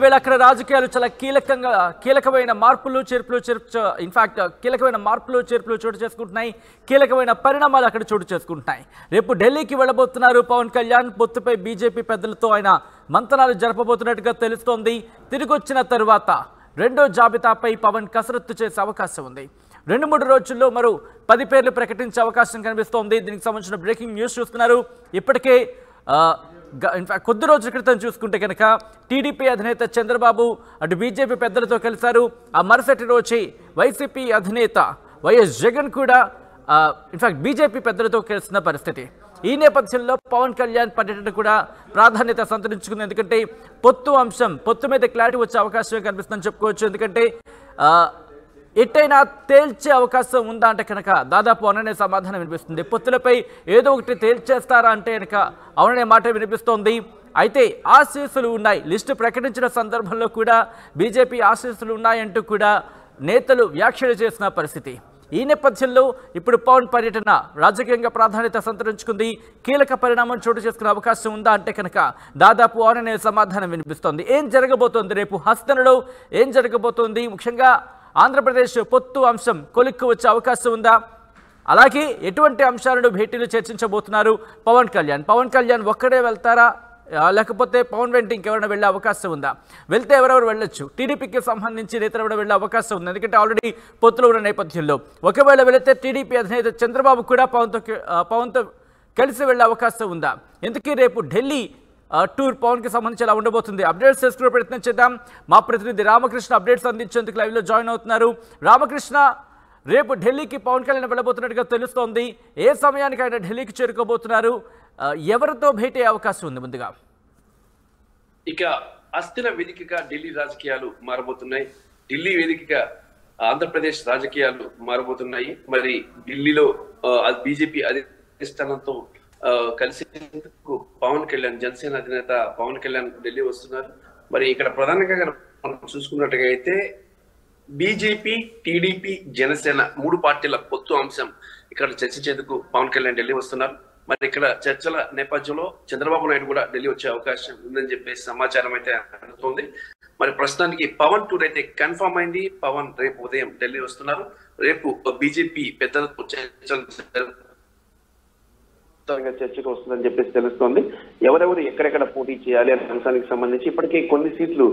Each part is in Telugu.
వేళ అక్కడ రాజకీయాలు చాలా కీలకమైన మార్పులు చేర్పులు ఇన్ఫాక్ట్ కీలకమైన మార్పులు చేర్పులు చోటు చేసుకుంటున్నాయి. కీలకమైన పరిణామాలు అక్కడ చోటు చేసుకుంటున్నాయి. రేపు ఢిల్లీకి వెళ్ళబోతున్నారు పవన్ కళ్యాణ్. పొత్తుపై బీజేపీ పెద్దలతో ఆయన మంతనాలు జరపబోతున్నట్టుగా తెలుస్తోంది. తిరిగి వచ్చిన తరువాత రెండో జాబితాపై పవన్ కసరత్తు చేసే అవకాశం ఉంది. 2-3 రోజుల్లో మరో 10 పేర్లు ప్రకటించే అవకాశం కనిపిస్తోంది. దీనికి సంబంధించిన బ్రేకింగ్ న్యూస్ చూస్తున్నారు. ఇప్పటికే ఇన్ఫాక్ట్ కొద్ది రోజుల క్రితం చూసుకుంటే కనుక టీడీపీ అధినేత చంద్రబాబు అటు బీజేపీ పెద్దలతో కలిశారు. ఆ మరుసటి రోజు వైసీపీ అధినేత వైఎస్ జగన్ కూడా ఇన్ఫాక్ట్ బీజేపీ పెద్దలతో కలిసిన పరిస్థితి. ఈ నేపథ్యంలో పవన్ కళ్యాణ్ పర్యటన కూడా ప్రాధాన్యత సంతరించుకుంది. ఎందుకంటే పొత్తు మీద క్లారిటీ వచ్చే అవకాశం కనిపిస్తుందని చెప్పుకోవచ్చు. ఎందుకంటే ఎట్టైనా తేల్చే అవకాశం ఉందా అంటే కనుక దాదాపు అవుననే సమాధానం వినిపిస్తుంది. పొత్తులపై ఏదో ఒకటి తేల్చేస్తారా అంటే కనుక అవుననే మాట వినిపిస్తోంది. అయితే ఆశీస్సులు ఉన్నాయి, లిస్టు ప్రకటించిన సందర్భంలో కూడా బీజేపీ ఆశీస్సులు ఉన్నాయంటూ కూడా నేతలు వ్యాఖ్యలు చేసిన పరిస్థితి. ఈ నేపథ్యంలో ఇప్పుడు పవన్ పర్యటన రాజకీయంగా ప్రాధాన్యత సంతరించుకుంది. కీలక పరిణామం చోటు చేసుకునే అవకాశం ఉందా అంటే కనుక దాదాపు అవుననే సమాధానం వినిపిస్తోంది. ఏం జరగబోతోంది, రేపు హస్తనలో ఏం జరగబోతోంది, ముఖ్యంగా ఆంధ్రప్రదేశ్ పొత్తు అంశం కొలిక్కు వచ్చే అవకాశం ఉందా, అలాగే ఎటువంటి అంశాలను భేటీలు చర్చించబోతున్నారు పవన్ కళ్యాణ్ ఒక్కడే వెళ్తారా లేకపోతే పవన్ వెంట ఇంకెవరైనా వెళ్ళే అవకాశం ఉందా, వెళ్తే ఎవరెవరు వెళ్ళొచ్చు, టీడీపీకి సంబంధించి నేతలు ఎవరైనా వెళ్ళే అవకాశం ఉంది. ఎందుకంటే ఆల్రెడీ పొత్తులో ఉన్న నేపథ్యంలో ఒకవేళ వెళితే టీడీపీ అధినేత చంద్రబాబు కూడా పవన్తో కలిసి వెళ్ళే అవకాశం ఉందా. ఎందుకీ రేపు ఢిల్లీ టూర్ పవన్కి సంబంధించి ఎలా ఉండబోతుంది అప్డేట్స్ చేసుకునే ప్రయత్నం చేద్దాం. మా ప్రతినిధి రామకృష్ణ అప్డేట్స్ అందించేందుకు లైవ్లో జాయిన్ అవుతున్నారు. రామకృష్ణ, రేపు ఢిల్లీకి పవన్ కళ్యాణ్ వెళ్ళబోతున్నట్టుగా తెలుస్తోంది. ఏ సమయానికి ఆయన ఢిల్లీకి చేరుకోబోతున్నారు, ఎవరితో భేటీ అయ్యే అవకాశం ఉంది? ముందుగా ఇక అస్థిర వేదికగా ఢిల్లీ రాజకీయాలు మారబోతున్నాయి. ఢిల్లీ వేదికగా ఆంధ్రప్రదేశ్ రాజకీయాలు మారబోతున్నాయి. మరి ఢిల్లీలో బీజేపీ అధిష్టానంతో కలిసేందుకు పవన్ కళ్యాణ్, జనసేన అధినేత పవన్ కళ్యాణ్ ఢిల్లీ వస్తున్నారు. మరి ఇక్కడ ప్రధానంగా మనం చూసుకున్నట్టుగా అయితే బీజేపీ, టీడీపీ, జనసేన 3 పార్టీల పొత్తు అంశం ఇక్కడ చర్చించేందుకు పవన్ కళ్యాణ్ ఢిల్లీ వస్తున్నారు. మరి ఇక్కడ చర్చల నేపథ్యంలో చంద్రబాబు నాయుడు కూడా ఢిల్లీ వచ్చే అవకాశం ఉందని చెప్పేసి సమాచారం అయితే అందుతోంది. మరి ప్రస్తుతానికి పవన్ టూర్ అయితే కన్ఫర్మ్ అయింది. పవన్ రేపు ఉదయం ఢిల్లీ వస్తున్నారు. రేపు బీజేపీ పెద్దలతో చర్చకు వస్తుందని చెప్పేసి తెలుస్తోంది. ఎవరెవరు ఎక్కడెక్కడ పోటీ చేయాలి అనే అంశానికి సంబంధించి ఇప్పటికే కొన్ని సీట్లు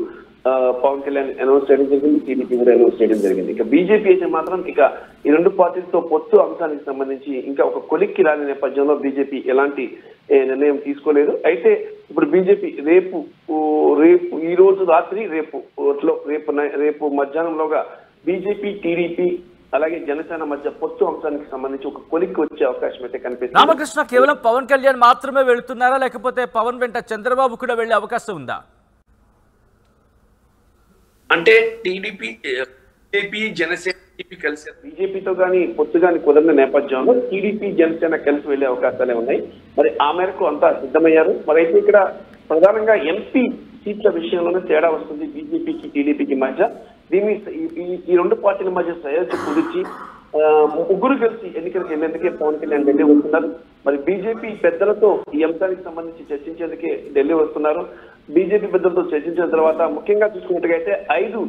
పవన్ కళ్యాణ్ అనౌన్స్ చేయడం జరిగింది, టీడీపీ కూడా అనౌన్స్ చేయడం జరిగింది. ఇక బీజేపీ అయితే మాత్రం ఇక ఈ 2 పార్టీలతో పొత్తు అంశానికి సంబంధించి ఇంకా ఒక కొలిక్కి రాని నేపథ్యంలో బీజేపీ ఎలాంటి నిర్ణయం తీసుకోలేదు. అయితే ఇప్పుడు బీజేపీ రేపు ఈ రోజు రాత్రి రేపు మధ్యాహ్నంలోగా బీజేపీ, టీడీపీ అలాగే జనసేన మధ్య పొత్తు అంశానికి సంబంధించి ఒక కొలిక్కి వచ్చే అవకాశం అయితే కనిపిస్తుంది. రామకృష్ణ, కేవలం పవన్ కళ్యాణ్ మాత్రమే వెళుతున్నారా లేకపోతే పవన్ వెంట చంద్రబాబు కూడా వెళ్లే అవకాశం ఉందా? అంటే టీడీపీ, జనసేన కలిసి బీజేపీతో కానీ పొత్తు కానీ కుదరిన నేపథ్యంలో టీడీపీ, జనసేన కలిసి వెళ్లే అవకాశాలే ఉన్నాయి. మరి ఆ మేరకు అంతా సిద్ధమయ్యారు. మరి అయితే ఇక్కడ ప్రధానంగా ఎంపీ సీట్ల విషయంలోనే తేడా వస్తుంది బీజేపీకి, టీడీపీకి మధ్య. దీన్ని ఈ 2 పార్టీల మధ్య సయోధ్య కుదిర్చి 3 కలిసి ఎన్నికలకు వెళ్ళేందుకే పవన్ కళ్యాణ్ ఢిల్లీ వస్తున్నారు. మరి బీజేపీ పెద్దలతో ఈ అంశానికి సంబంధించి చర్చించేందుకే ఢిల్లీ వస్తున్నారు. బీజేపీ పెద్దలతో చర్చించిన తర్వాత ముఖ్యంగా చూసుకున్నట్టుగా 5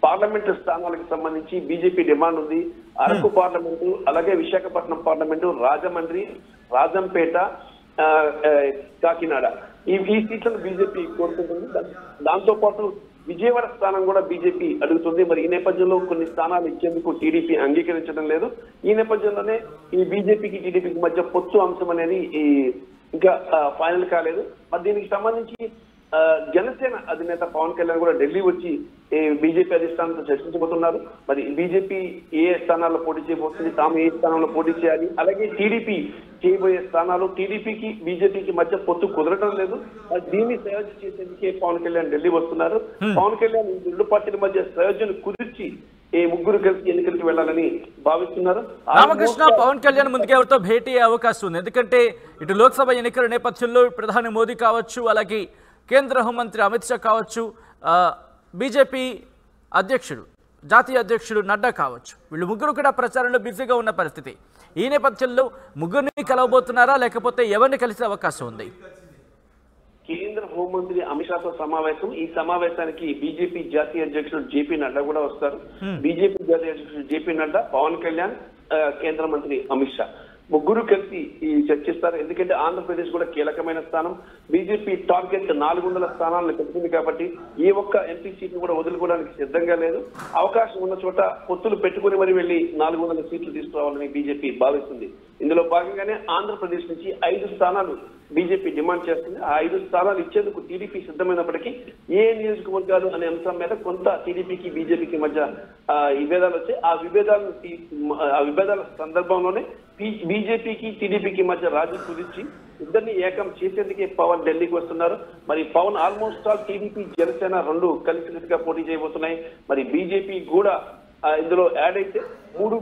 పార్లమెంటు స్థానాలకు సంబంధించి బీజేపీ డిమాండ్ ఉంది. అరకు పార్లమెంటు, అలాగే విశాఖపట్నం పార్లమెంటు, రాజమండ్రి, రాజంపేట, కాకినాడ ఈ సీట్లను బీజేపీ కోరుకుంటుంది. దాంతో పాటు విజయవాడ స్థానం కూడా బీజేపీ అడుగుతుంది. మరి ఈ నేపథ్యంలో కొన్ని స్థానాలు ఇచ్చేందుకు టీడీపీ అంగీకరించడం లేదు. ఈ నేపథ్యంలోనే ఈ బీజేపీకి, టీడీపీకి మధ్య పొత్తు అంశం అనేది ఇంకా ఫైనల్ కాలేదు. మరి దీనికి సంబంధించి జనసేన అధినేత పవన్ కళ్యాణ్ కూడా ఢిల్లీ వచ్చి బీజేపీ అధిష్టానంతో చర్చించబోతున్నారు. మరి బీజేపీ ఏ స్థానాల్లో పోటీ చేయబోతుంది, తాము ఏ స్థానంలో పోటీ చేయాలి, అలాగే టీడీపీ చేయబోయే స్థానాలు, టీడీపీకి బీజేపీకి మధ్య పొత్తు కుదరడం లేదు. దీన్ని సయోధ్య చేసేందుకే పవన్ కళ్యాణ్ ఢిల్లీ వస్తున్నారు. పవన్ కళ్యాణ్ 2 పార్టీల మధ్య సయోధ్యను కుదిర్చి 3 కలిసి ఎన్నికలకు వెళ్లాలని భావిస్తున్నారు. రామకృష్ణ, పవన్ కళ్యాణ్ ముందుకు ఎవరితో భేటీ అయ్యే అవకాశం ఉంది? ఎందుకంటే ఇటు లోక్సభ ఎన్నికల నేపథ్యంలో ప్రధాని మోదీ కావచ్చు, అలాగే కేంద్ర హోంమంత్రి అమిత్ షా కావచ్చు, బీజేపీ అధ్యక్షుడు, జాతీయ అధ్యక్షుడు నడ్డా కావచ్చు, వీళ్ళు 3 కూడా ప్రచారంలో బిజీగా ఉన్న పరిస్థితి. ఈ నేపథ్యంలో 3 కలవబోతున్నారా లేకపోతే ఎవరిని కలిసే అవకాశం ఉంది? కేంద్ర హోంమంత్రి అమిత్ షాతో సమావేశం. ఈ సమావేశానికి బీజేపీ జాతీయ అధ్యక్షుడు జేపీ నడ్డా కూడా వస్తారు. బీజేపీ జాతీయ అధ్యక్షుడు జేపీ నడ్డా, పవన్ కళ్యాణ్, కేంద్ర మంత్రి అమిత్ షా ముగ్గురు కలిసి చర్చిస్తారు. ఎందుకంటే ఆంధ్రప్రదేశ్ కూడా కీలకమైన స్థానం. బీజేపీ టార్గెట్ 400 స్థానాలను పెట్టుకుంది కాబట్టి ఏ ఒక్క ఎంపీ సీట్ను కూడా వదులుకోవడానికి సిద్ధంగా లేదు. అవకాశం ఉన్న చోట పొత్తులు పెట్టుకుని మరి వెళ్లి 400 సీట్లు తీసుకురావాలని బీజేపీ భావిస్తుంది. ఇందులో భాగంగానే ఆంధ్రప్రదేశ్ నుంచి 5 స్థానాలు బీజేపీ డిమాండ్ చేస్తుంది. ఆ 5 స్థానాలు ఇచ్చేందుకు టీడీపీ సిద్ధమైనప్పటికీ ఏ నియోజకవర్గాలు అనే అంశం మీద కొంత టీడీపీకి బీజేపీకి మధ్య విభేదాలు వచ్చాయి. ఆ విభేదాల సందర్భంలోనే బీజేపీకి టీడీపీకి మధ్య రాజీ కుదిర్చి ఇద్దరిని ఏకం చేసేందుకే పవన్ ఢిల్లీకి వస్తున్నారు. మరి Pawan almost all TDP Janasena రెండు కలిసికట్టుగా పోటీ చేయబోతున్నాయి. మరి బీజేపీ కూడా ఇందులో యాడ్ అయితే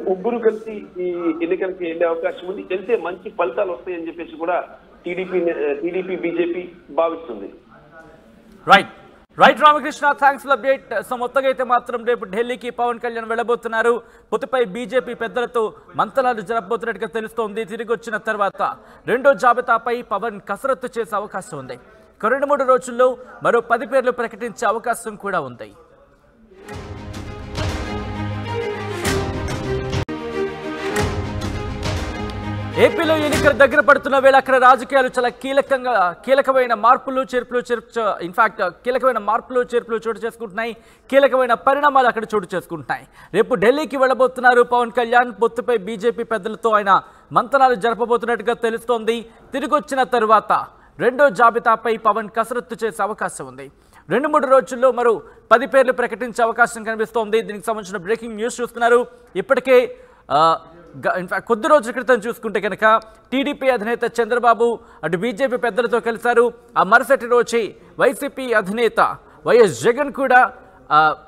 ముగ్గురు కలిసి ఈ ఎన్నికలకి వెళ్లే అవకాశం ఉంది. వెళ్తే మంచి ఫలితాలు వస్తాయని చెప్పేసి కూడా టీడీపీ బీజేపీ భావిస్తుంది. Right Ramakrishna, thanks for update. So మొత్తంగా అయితే మాత్రం రేపు ఢిల్లీకి పవన్ కళ్యాణ్ వెళ్ళబోతున్నారు. పొత్తుపై బీజేపీ పెద్దలతో మంతనాలు జరపబోతున్నట్టుగా తెలుస్తోంది. తిరిగి వచ్చిన తర్వాత రెండో జాబితాపై పవన్ కసరత్తు చేసే అవకాశం ఉంది. 2-3 రోజుల్లో మరో 10 పేర్లు ప్రకటించే అవకాశం కూడా ఉంది. ఏపీలో ఎన్నికలు దగ్గర పడుతున్న వేళ అక్కడ రాజకీయాలు చాలా కీలకమైన మార్పులు చేర్పులు చోటు చేసుకుంటున్నాయి. కీలకమైన పరిణామాలు అక్కడ చోటు చేసుకుంటున్నాయి. రేపు ఢిల్లీకి వెళ్ళబోతున్నారు పవన్ కళ్యాణ్. పొత్తుపై బీజేపీ పెద్దలతో ఆయన మంతనాలు జరపబోతున్నట్టుగా తెలుస్తోంది. తిరిగి వచ్చిన తరువాత రెండో జాబితాపై పవన్ కసరత్తు చేసే అవకాశం ఉంది. 2-3 రోజుల్లో మరో 10 పేర్లు ప్రకటించే అవకాశం కనిపిస్తోంది. దీనికి సంబంధించిన బ్రేకింగ్ న్యూస్ చూస్తున్నారు. ఇప్పటికే ఇన్ఫాక్ట్ కొద్ది రోజుల క్రితం చూసుకుంటే కనుక టీడీపీ అధినేత చంద్రబాబు అటు బీజేపీ పెద్దలతో కలిశారు. ఆ మరుసటి రోజే వైసీపీ అధినేత వైఎస్ జగన్ కూడా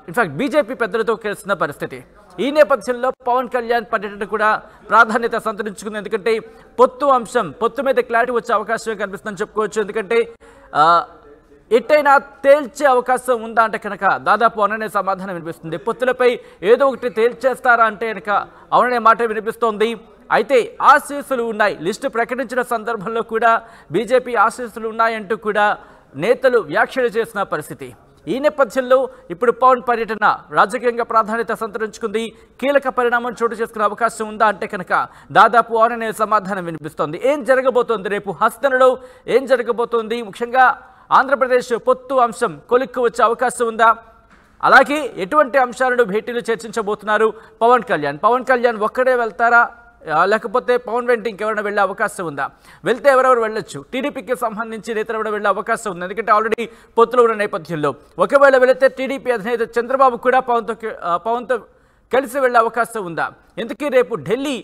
ఇన్ఫాక్ట్ బీజేపీ పెద్దలతో కలిసిన పరిస్థితి. ఈ నేపథ్యంలో పవన్ కళ్యాణ్ పర్యటన కూడా ప్రాధాన్యత సంతరించుకుంది. ఎందుకంటే పొత్తు మీద క్లారిటీ వచ్చే అవకాశం కనిపిస్తుందని చెప్పుకోవచ్చు. ఎందుకంటే ఎట్టైనా తేల్చే అవకాశం ఉందా అంటే కనుక దాదాపు అవుననే సమాధానం వినిపిస్తుంది. పొత్తులపై ఏదో ఒకటి తేల్చేస్తారా అంటే కనుక అవుననే మాట వినిపిస్తోంది. అయితే ఆశీస్సులు ఉన్నాయి, లిస్టు ప్రకటించిన సందర్భంలో కూడా బీజేపీ ఆశీస్సులు ఉన్నాయంటూ కూడా నేతలు వ్యాఖ్యలు చేసిన పరిస్థితి. ఈ నేపథ్యంలో ఇప్పుడు పవన్ పర్యటన రాజకీయంగా ప్రాధాన్యత సంతరించుకుంది. కీలక పరిణామం చోటు చేసుకునే అవకాశం ఉందా అంటే కనుక దాదాపు అవుననే సమాధానం వినిపిస్తోంది. ఏం జరగబోతోంది రేపు హస్తనలో, ఏం జరగబోతోంది, ముఖ్యంగా ఆంధ్రప్రదేశ్ పొత్తు అంశం కొలిక్కు వచ్చే అవకాశం ఉందా, అలాగే ఎటువంటి అంశాలను భేటీలు చర్చించబోతున్నారు పవన్ కళ్యాణ్ ఒక్కడే వెళ్తారా, లేకపోతే పవన్ వెంట ఇంకెవరైనా వెళ్ళే అవకాశం ఉందా, వెళ్తే ఎవరెవరు వెళ్ళొచ్చు, టీడీపీకి సంబంధించి నేతలు ఎవరైనా వెళ్ళే అవకాశం ఉంది. ఎందుకంటే ఆల్రెడీ పొత్తులో ఉన్న నేపథ్యంలో ఒకవేళ వెళితే టీడీపీ అధినేత చంద్రబాబు కూడా పవన్తో కలిసి వెళ్ళే అవకాశం ఉందా. ఎందుకే రేపు ఢిల్లీ